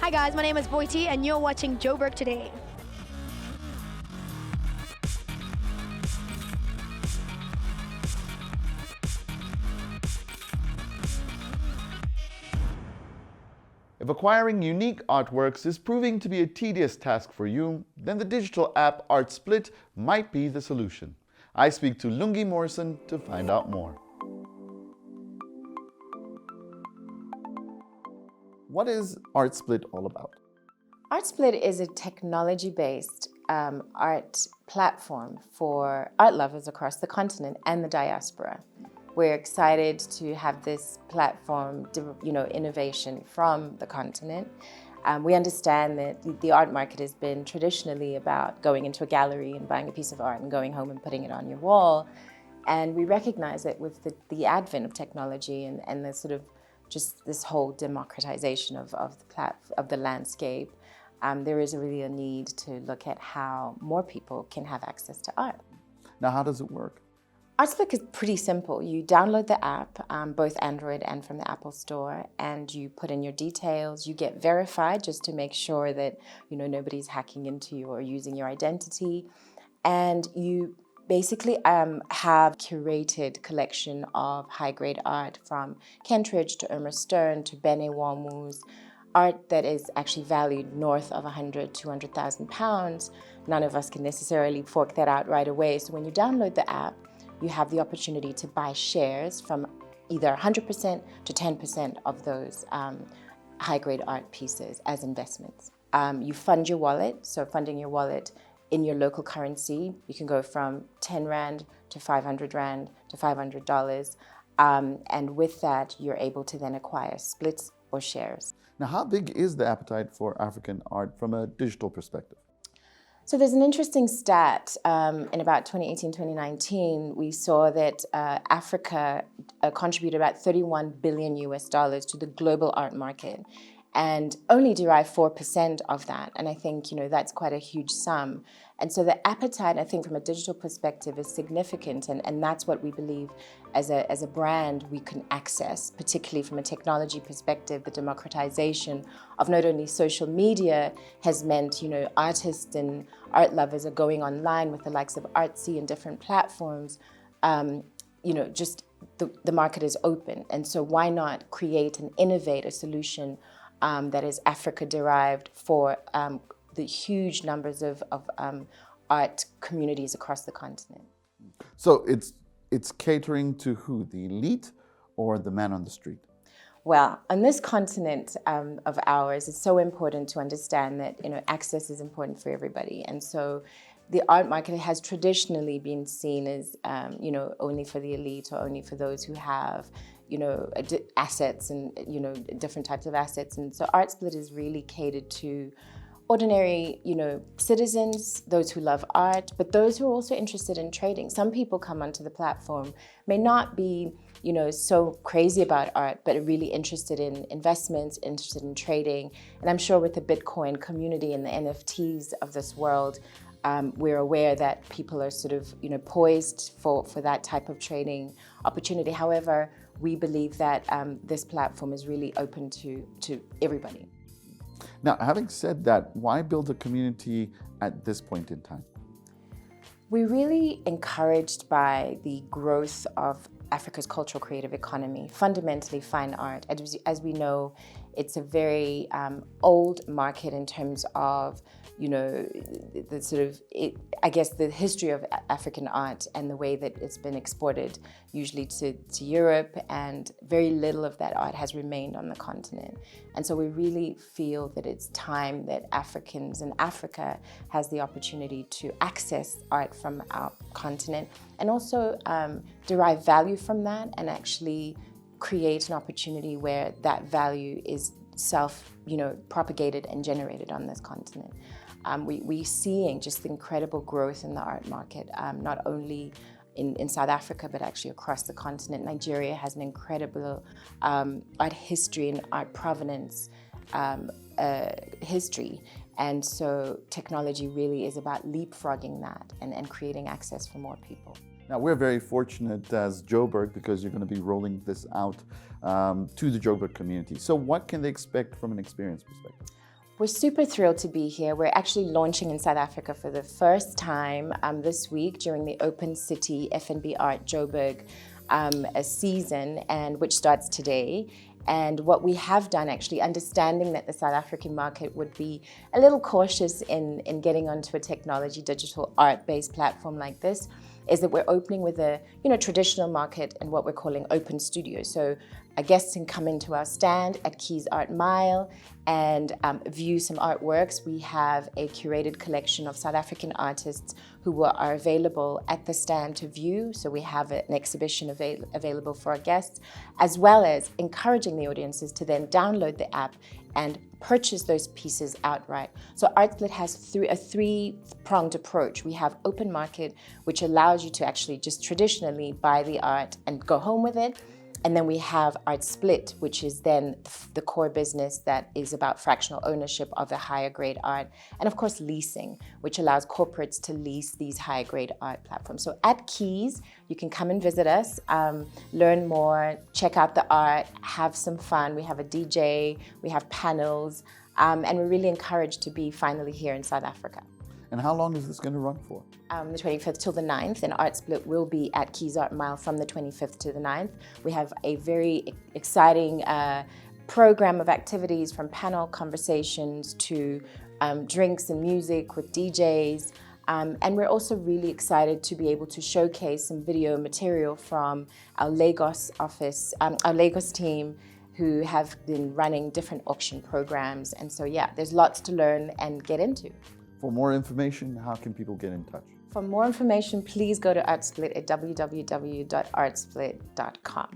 Hi guys, my name is Boiti and you're watching Joburg Today. If acquiring unique artworks is proving to be a tedious task for you, then the digital app ArtSplit might be the solution. I speak to Lungi Morrison to find out more. What is ArtSplit all about? ArtSplit is a technology-based art platform for art lovers across the continent and the diaspora. We're excited to have this platform, innovation from the continent. We understand that the art market has been traditionally about going into a gallery and buying a piece of art and going home and putting it on your wall. And we recognize that with the advent of technology and the sort of just this whole democratization of the landscape, there is really a need to look at how more people can have access to art. Now, how does it work? ArtSplit is pretty simple. You download the app, both Android and from the Apple Store, and you put in your details. You get verified just to make sure that nobody's hacking into you or using your identity. And you basically have curated collection of high-grade art from Kentridge to Irma Stern to Bene Walmus, art that is actually valued north of 100,000, 200,000 pounds. None of us can necessarily fork that out right away. So when you download the app, you have the opportunity to buy shares from either 100% to 10% of those high-grade art pieces as investments. You fund your wallet, so funding your wallet in your local currency. You can go from 10 Rand to 500 Rand to $500. And with that, you're able to then acquire splits or shares. Now, how big is the appetite for African art from a digital perspective? So there's an interesting stat. In about 2018, 2019, we saw that Africa contributed about $31 billion to the global art market and only derive 4% of that. And I think, that's quite a huge sum. And so the appetite, I think, from a digital perspective is significant. And that's what we believe as a brand we can access, particularly from a technology perspective. The democratization of not only social media has meant, artists and art lovers are going online with the likes of Artsy and different platforms. Just the market is open. And so why not create and innovate a solution that is Africa-derived for the huge numbers of art communities across the continent. So it's catering to who? The elite or the man on the street? Well, on this continent of ours, it's so important to understand that access is important for everybody, and so the art market has traditionally been seen as only for the elite or only for those who have assets and different types of assets. And so ArtSplit is really catered to ordinary citizens, those who love art, but those who are also interested in trading. Some people come onto the platform may not be so crazy about art, but are really interested in investments, interested in trading. And I'm sure with the Bitcoin community and the NFTs of this world, we're aware that people are sort of poised for that type of trading opportunity. However, we believe that this platform is really open to everybody. Now, having said that, why build a community at this point in time? We're really encouraged by the growth of Africa's cultural creative economy, fundamentally fine art. As we know, it's a very old market in terms of the sort of, the history of African art and the way that it's been exported usually to Europe, and very little of that art has remained on the continent. And so we really feel that it's time that Africans in Africa has the opportunity to access art from our continent and also derive value from that and actually create an opportunity where that value is propagated and generated on this continent. We're seeing just incredible growth in the art market, not only in South Africa, but actually across the continent. Nigeria has an incredible art history and art provenance history. And so technology really is about leapfrogging that and creating access for more people. Now, we're very fortunate as Joburg because you're going to be rolling this out to the Joburg community. So what can they expect from an experience perspective? We're super thrilled to be here. We're actually launching in South Africa for the first time this week during the Open City F&B Art Joburg a season, and which starts today. And what we have done, actually, understanding that the South African market would be a little cautious in getting onto a technology, digital art-based platform like this, is that we're opening with a traditional market and what we're calling open studios. So a guest can come into our stand at Keys Art Mile and view some artworks. We have a curated collection of South African artists who are available at the stand to view. So we have an exhibition available for our guests, as well as encouraging the audiences to then download the app and purchase those pieces outright. So ArtSplit has a three-pronged approach. We have open market, which allows you to actually just traditionally buy the art and go home with it. And then we have ArtSplit, which is then the core business that is about fractional ownership of the higher grade art. And of course, leasing, which allows corporates to lease these higher grade art platforms. So at Keys, you can come and visit us, learn more, check out the art, have some fun. We have a DJ, we have panels, and we're really encouraged to be finally here in South Africa. And how long is this going to run for? The 25th till the 9th, and ArtSplit will be at Keys Art Mile from the 25th to the 9th. We have a very exciting program of activities, from panel conversations to drinks and music with DJs. And we're also really excited to be able to showcase some video material from our Lagos office, our Lagos team, who have been running different auction programs. And so, yeah, there's lots to learn and get into. For more information, how can people get in touch? For more information, please go to ArtSplit at www.artsplit.com.